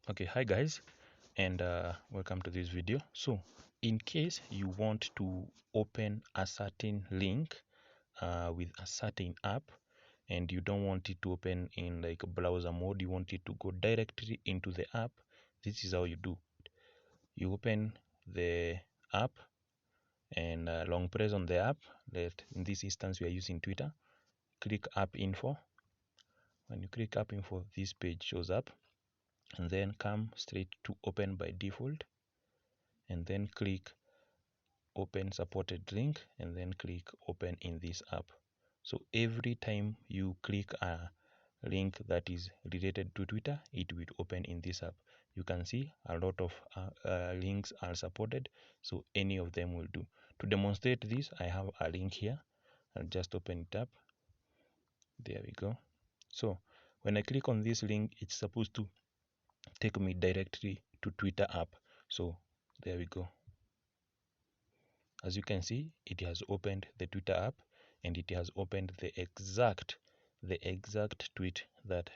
Okay, hi guys, and welcome to this video. So in case you want to open a certain link with a certain app and you don't want it to open in like browser mode, you want it to go directly into the app, this is how you do. You open the app and long press on the app. In this instance we are using Twitter. Click app info. When you click app info, this page shows up, and then come straight to open by default, and then click open supported link, and then click open in this app. So every time you click a link that is related to Twitter, it will open in this app. You can see a lot of links are supported, so any of them will do. To demonstrate this, I have a link here. I'll just open it up. There we go. So when I click on this link, it's supposed to take me directly to Twitter app. So there we go. As you can see, it has opened the Twitter app, and it has opened the exact tweet that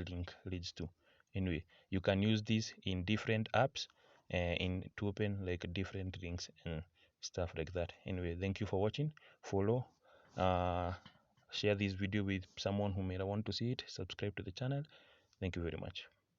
link leads to. Anyway, you can use this in different apps to open like different links and stuff like that. Anyway, thank you for watching. Follow, share this video with someone who may want to see it. Subscribe to the channel. Thank you very much.